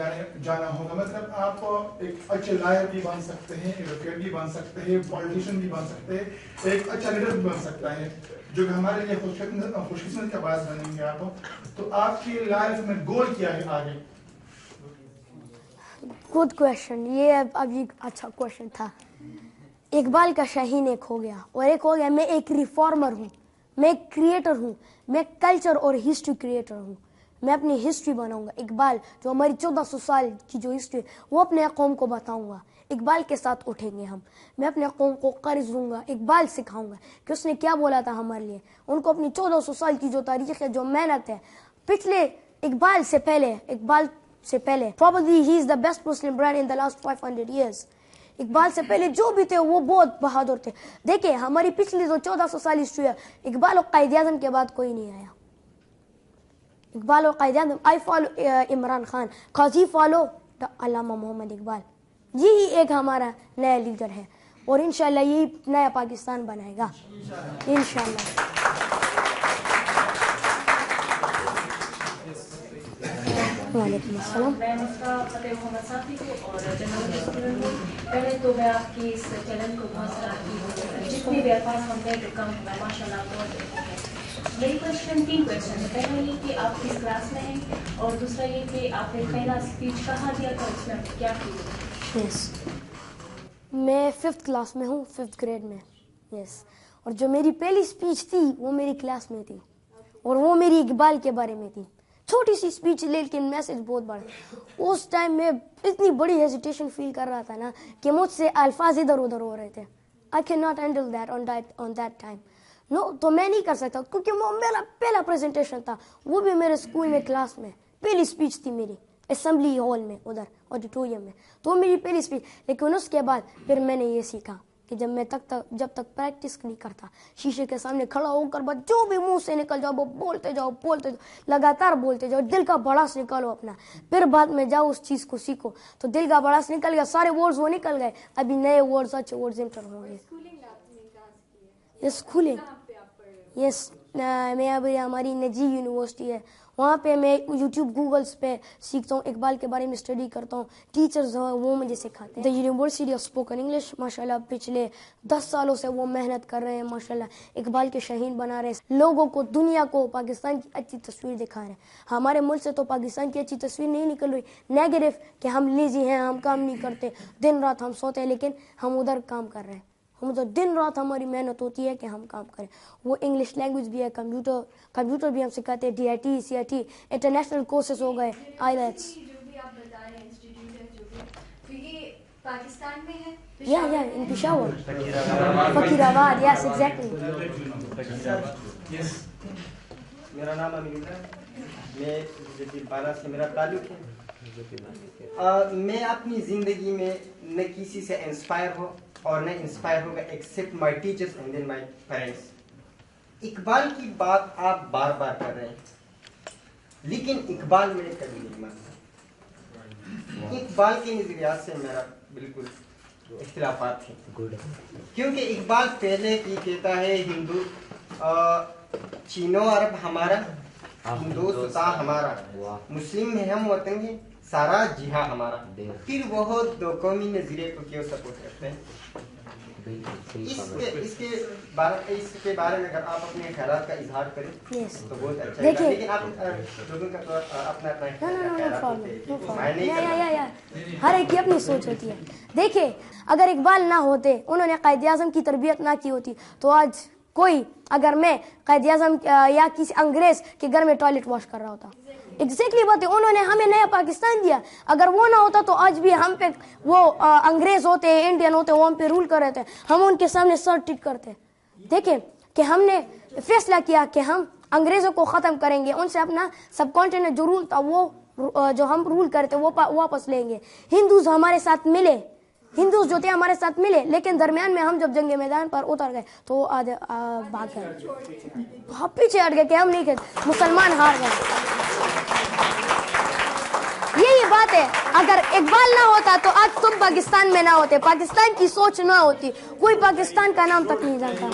جانا ہوگا. مطلب آپ ایک اچھے لائر بھی بن سکتے ہیں, ایڈوکیٹ بھی بن سکتے ہیں, پولیٹیشین بھی بن سکتے ہیں, ایک اچھا لیڈر بھی بن سکتا ہے, جو کہ ہمارے لیے خوش قسمت کا باعث بنیں گے آپ. تو آپ کی لائف میں گول کیا ہے آگے؟ گڈ کویشچن, یہ ابھی اچھا کویشچن تھا. اقبال کا شاہین ایک ہو گیا, اور ایک ہو گیا میں ایک ریفارمر ہوں, میں ایک کریٹر ہوں, میں کلچر اور ہسٹری کریٹر ہوں. میں اپنی ہسٹری بناؤں گا. اقبال جو ہماری 1400 سال کی جو ہسٹری وہ اپنے قوم کو بتاؤں گا. اقبال کے ساتھ اٹھیں گے ہم. میں اپنے قوم کو قرض دوں گا, اقبال سکھاؤں گا کہ اس نے کیا بولا تھا ہمارے لیے. ان کو اپنی 1400 سال کی جو تاریخ ہے, جو محنت ہے, پچھلے اقبال سے پہلے probably he is the best Muslim brand in the last 500 years. Iqbal سے پہلے جو بھی تھے وہ بہت بہادر تھے. دیکھیں ہماری پچھلی جو 1400 سال ہسٹری ہے, اقبال اور قائد اعظم کے بعد کوئی نہیں آیا. اقبال اور Quaid Azam, I follow Imran Khan cause he follow علامہ محمد اقبال. یہی ایک ہمارا نیا لیڈر ہے اور انشاءاللہ یہی نیا پاکستان بنائے گا انشاءاللہ. وعلیکم السلام. میں مسکا فتح محمد صافی کو اور جنرل اسٹوڈنٹ ہوں. پہلے تو میں آپ کی اس چینل کو بہت سراہتی ہوں, جتنے بھی الفاظ ہم کہہ کم ہے ماشاء اللہ بہت بہتر ہے. میری کوشچن 3 کوشچن ہے. پہلا یہ کہ آپ کس کلاس میں ہیں, اور دوسرا یہ کہ آپ نے پہلا اسپیچ کہاں دیا تھا, اس میں آپ کیا کیا؟ یس, میں 5th کلاس میں ہوں, 5th گریڈ میں. یس, اور جو میری پہلی اسپیچ تھی وہ میری کلاس میں تھی اور وہ میری اقبال کے بارے میں تھی. چھوٹی سی اسپیچ لیکن میسج بہت بڑا. اس ٹائم میں اتنی بڑی ہیزیٹیشن فیل کر رہا تھا نا کہ مجھ سے الفاظ ادھر ادھر ہو رہے تھے. I cannot handle that on that time. No, تو میں نہیں کر سکتا کیونکہ وہ میرا پہلا پریزنٹیشن تھا, وہ بھی میرے اسکول میں کلاس میں پہلی اسپیچ تھی میری اسمبلی ہال میں, ادھر آڈیٹوریم میں. تو میری پہلی اسپیچ. لیکن اس کے بعد پھر میں نے یہ سیکھا کہ جب تک پریکٹس نہیں کرتا, شیشے کے سامنے کھڑا ہو کر بس جو بھی منہ سے نکل جاؤ وہ بولتے جاؤ لگاتار بولتے جاؤ, دل کا بڑاس نکالو اپنا, پھر بعد میں جاؤ اس چیز کو سیکھو. تو دل کا بڑاس نکل گیا, سارے ورڈز وہ نکل گئے, ابھی نئے ورڈز اچھے ورڈز انٹر ہوں گے. اسکولنگ, یس, میں ابھی ہماری نجی یونیورسٹی ہے, وہاں پہ میں یوٹیوب گوگلس پہ سیکھتا ہوں, اقبال کے بارے میں اسٹڈی کرتا ہوں. ٹیچرز ہیں وہ مجھے سکھاتے ہیں. The university of spoken English ماشاء اللہ پچھلے 10 سالوں سے وہ محنت کر رہے ہیں ماشاء اللہ. اقبال کے شہین بنا رہے ہیں, لوگوں کو, دنیا کو پاکستان کی اچھی تصویر دکھا رہے ہیں. ہمارے ملک سے تو پاکستان کی اچھی تصویر نہیں نکل رہی, نیگیٹو کہ ہم لیزی ہیں, ہم کام نہیں کرتے, دن رات ہم سوتے ہیں, لیکن ہم ادھر کام کر رہے ہیں. ہم تو دن رات ہماری محنت ہوتی ہے کہ ہم کام کریں. وہ انگلش لینگویج بھی ہے, کمپیوٹر بھی ہم سکھاتے ہیں, DIT CIT انٹرنیشنل کورسز ہو گئے, IELTS. جو بھی آپ بتا رہے ہیں انسٹیٹیوٹ ہے جو بھی, تو یہ پاکستان میں ہے, یا ان پشاور, فقیر آباد. Yes exactly. میرا نام امین ہے, میں بالا سے میرا تعلق ہے. میں اپنی زندگی میں نہ کسی سے انسپائر ہو اور نہ انسپائر ہوگا except my teachers and then my parents. Iqbal کی بات آپ بار بار کر رہے ہیں, لیکن اقبال میں کبھی نہیں مانتا. اقبال کے نظریات سے میرا بالکل اختلافات ہیں, کیونکہ اقبال پہلے کی کہتا ہے ہندو چینو عرب ہمارا, ہندوستان ہمارا, مسلم ہے ہم وطن ہیں, سارا جہاں ہمارا. پھر وہ دو قومی نظریے کو کیوں سپورٹ کرتے ہیں؟ اس کے بارے میں اگر آپ اپنے خیالات کا اظہار کریں تو بہت اچھا ہے, لیکن آپ لوگوں کا اپنا ہر ایک کی اپنی سوچ ہوتی ہے. دیکھیں اگر اقبال نہ ہوتے, انہوں نے قائد اعظم کی تربیت نہ کی ہوتی, تو آج کوئی, اگر میں قائد اعظم یا کسی انگریز کے گھر میں ٹوائلٹ واش کر رہا ہوتا. ایگزیکٹلی بات ہے, انہوں نے ہمیں نیا پاکستان دیا. اگر وہ نہ ہوتا تو آج بھی ہم پہ وہ انگریز ہوتے, انڈین ہوتے, وہ ہم پہ رول کر رہے تھے, ہم ان کے سامنے سر ٹک کرتے. دیکھیں کہ ہم نے فیصلہ کیا کہ ہم انگریزوں کو ختم کریں گے, ان سے اپنا سب کانٹیننٹ جو رول تھا وہ جو ہم رول کرتے وہ واپس لیں گے. ہندوز ہمارے ساتھ ملے, ہندوز جو تھے ہمارے ساتھ ملے, لیکن درمیان میں ہم جب جنگ میدان پر اتر گئے تو وہ آدھے بھاگ گئے, پیچھے ہٹ گئے کہ ہم نہیں کہتے, مسلمان ہار گئے. یہی بات ہے, اگر اقبال نہ ہوتا تو آج تم پاکستان میں نہ ہوتے, پاکستان کی سوچ نہ ہوتی, کوئی پاکستان کا نام تک نہیں جانتا.